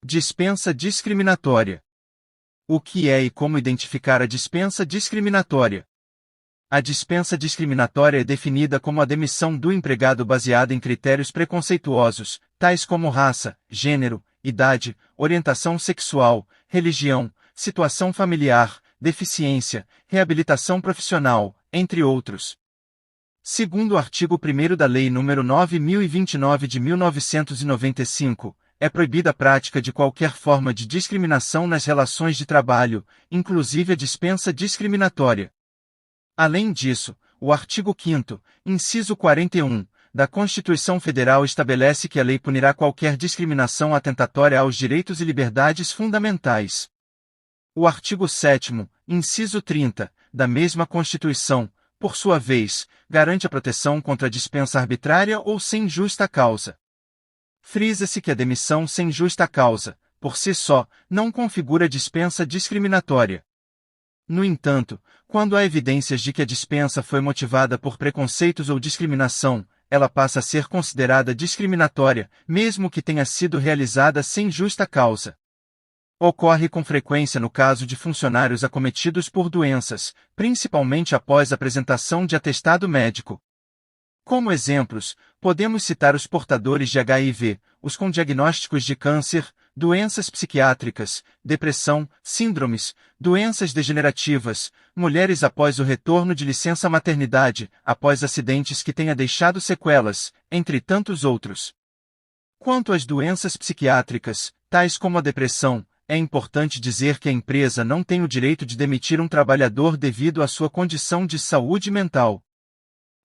Dispensa discriminatória. O que é e como identificar a dispensa discriminatória? A dispensa discriminatória é definida como a demissão do empregado baseada em critérios preconceituosos, tais como raça, gênero, idade, orientação sexual, religião, situação familiar, deficiência, reabilitação profissional, entre outros. Segundo o artigo 1º da Lei nº 9.029 de 1995, é proibida a prática de qualquer forma de discriminação nas relações de trabalho, inclusive a dispensa discriminatória. Além disso, o artigo 5º, inciso 41, da Constituição Federal estabelece que a lei punirá qualquer discriminação atentatória aos direitos e liberdades fundamentais. O artigo 7º, inciso 30, da mesma Constituição, por sua vez, garante a proteção contra a dispensa arbitrária ou sem justa causa. Frisa-se que a demissão sem justa causa, por si só, não configura dispensa discriminatória. No entanto, quando há evidências de que a dispensa foi motivada por preconceitos ou discriminação, ela passa a ser considerada discriminatória, mesmo que tenha sido realizada sem justa causa. Ocorre com frequência no caso de funcionários acometidos por doenças, principalmente após a apresentação de atestado médico. Como exemplos, podemos citar os portadores de HIV, os com diagnósticos de câncer, doenças psiquiátricas, depressão, síndromes, doenças degenerativas, mulheres após o retorno de licença maternidade, após acidentes que tenha deixado sequelas, entre tantos outros. Quanto às doenças psiquiátricas, tais como a depressão, é importante dizer que a empresa não tem o direito de demitir um trabalhador devido à sua condição de saúde mental.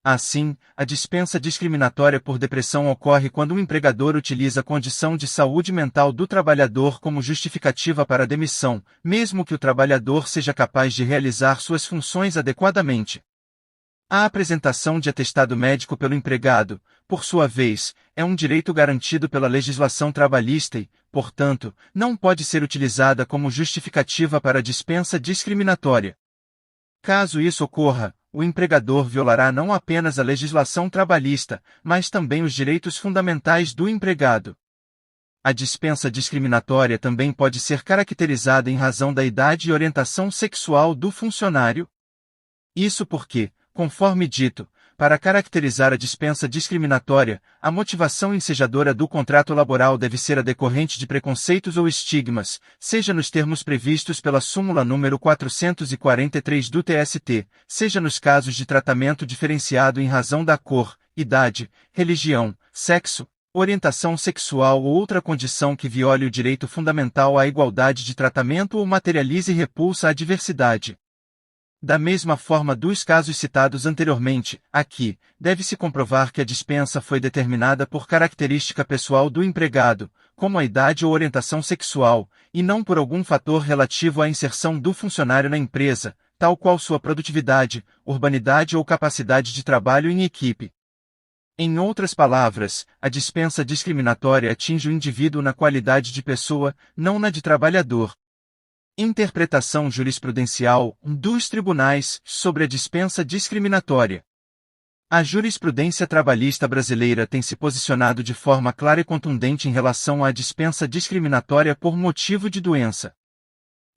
Assim, a dispensa discriminatória por depressão ocorre quando um empregador utiliza a condição de saúde mental do trabalhador como justificativa para a demissão, mesmo que o trabalhador seja capaz de realizar suas funções adequadamente. A apresentação de atestado médico pelo empregado, por sua vez, é um direito garantido pela legislação trabalhista e, portanto, não pode ser utilizada como justificativa para a dispensa discriminatória. Caso isso ocorra, o empregador violará não apenas a legislação trabalhista, mas também os direitos fundamentais do empregado. A dispensa discriminatória também pode ser caracterizada em razão da idade e orientação sexual do funcionário. Isso porque, conforme dito, para caracterizar a dispensa discriminatória, a motivação ensejadora do contrato laboral deve ser a decorrente de preconceitos ou estigmas, seja nos termos previstos pela súmula número 443 do TST, seja nos casos de tratamento diferenciado em razão da cor, idade, religião, sexo, orientação sexual ou outra condição que viole o direito fundamental à igualdade de tratamento ou materialize repulsa à diversidade. Da mesma forma dos casos citados anteriormente, aqui, deve-se comprovar que a dispensa foi determinada por característica pessoal do empregado, como a idade ou orientação sexual, e não por algum fator relativo à inserção do funcionário na empresa, tal qual sua produtividade, urbanidade ou capacidade de trabalho em equipe. Em outras palavras, a dispensa discriminatória atinge o indivíduo na qualidade de pessoa, não na de trabalhador. Interpretação jurisprudencial dos tribunais sobre a dispensa discriminatória. A jurisprudência trabalhista brasileira tem se posicionado de forma clara e contundente em relação à dispensa discriminatória por motivo de doença.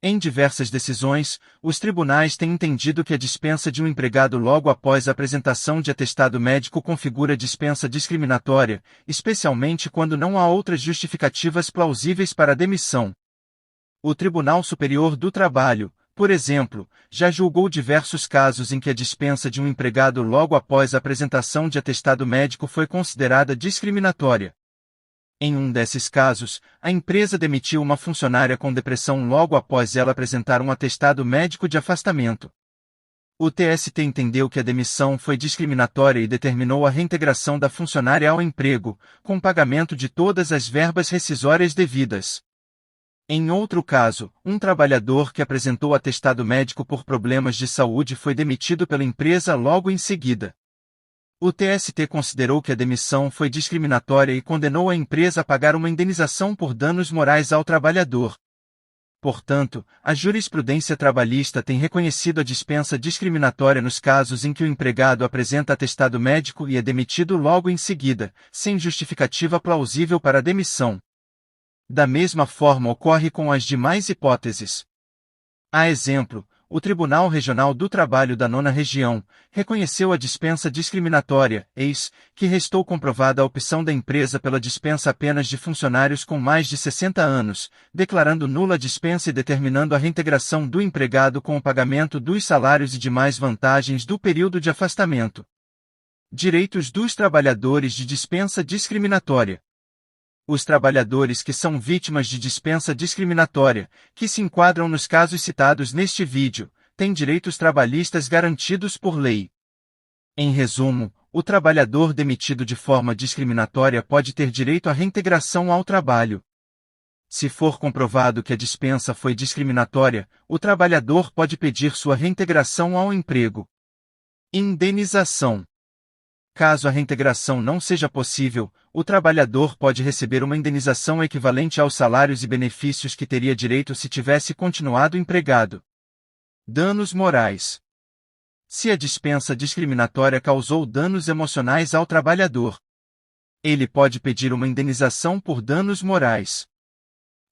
Em diversas decisões, os tribunais têm entendido que a dispensa de um empregado logo após a apresentação de atestado médico configura dispensa discriminatória, especialmente quando não há outras justificativas plausíveis para a demissão. O Tribunal Superior do Trabalho, por exemplo, já julgou diversos casos em que a dispensa de um empregado logo após a apresentação de atestado médico foi considerada discriminatória. Em um desses casos, a empresa demitiu uma funcionária com depressão logo após ela apresentar um atestado médico de afastamento. O TST entendeu que a demissão foi discriminatória e determinou a reintegração da funcionária ao emprego, com pagamento de todas as verbas rescisórias devidas. Em outro caso, um trabalhador que apresentou atestado médico por problemas de saúde foi demitido pela empresa logo em seguida. O TST considerou que a demissão foi discriminatória e condenou a empresa a pagar uma indenização por danos morais ao trabalhador. Portanto, a jurisprudência trabalhista tem reconhecido a dispensa discriminatória nos casos em que o empregado apresenta atestado médico e é demitido logo em seguida, sem justificativa plausível para a demissão. Da mesma forma ocorre com as demais hipóteses. A exemplo, o Tribunal Regional do Trabalho da Nona Região reconheceu a dispensa discriminatória, eis que restou comprovada a opção da empresa pela dispensa apenas de funcionários com mais de 60 anos, declarando nula a dispensa e determinando a reintegração do empregado com o pagamento dos salários e demais vantagens do período de afastamento. Direitos dos trabalhadores de dispensa discriminatória. Os trabalhadores que são vítimas de dispensa discriminatória, que se enquadram nos casos citados neste vídeo, têm direitos trabalhistas garantidos por lei. Em resumo, o trabalhador demitido de forma discriminatória pode ter direito à reintegração ao trabalho. Se for comprovado que a dispensa foi discriminatória, o trabalhador pode pedir sua reintegração ao emprego. Indenização. Caso a reintegração não seja possível, o trabalhador pode receber uma indenização equivalente aos salários e benefícios que teria direito se tivesse continuado empregado. Danos morais. Se a dispensa discriminatória causou danos emocionais ao trabalhador, ele pode pedir uma indenização por danos morais.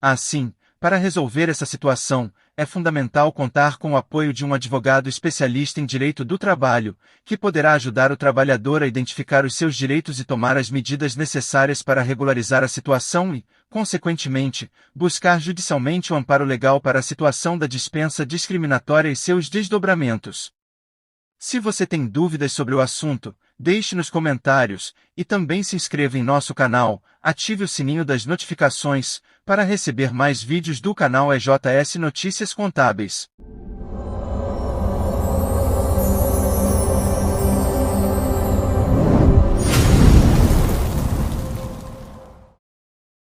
Assim, para resolver essa situação, é fundamental contar com o apoio de um advogado especialista em direito do trabalho, que poderá ajudar o trabalhador a identificar os seus direitos e tomar as medidas necessárias para regularizar a situação e, consequentemente, buscar judicialmente o amparo legal para a situação da dispensa discriminatória e seus desdobramentos. Se você tem dúvidas sobre o assunto, deixe nos comentários, e também se inscreva em nosso canal, ative o sininho das notificações, para receber mais vídeos do canal EJS Notícias Contábeis.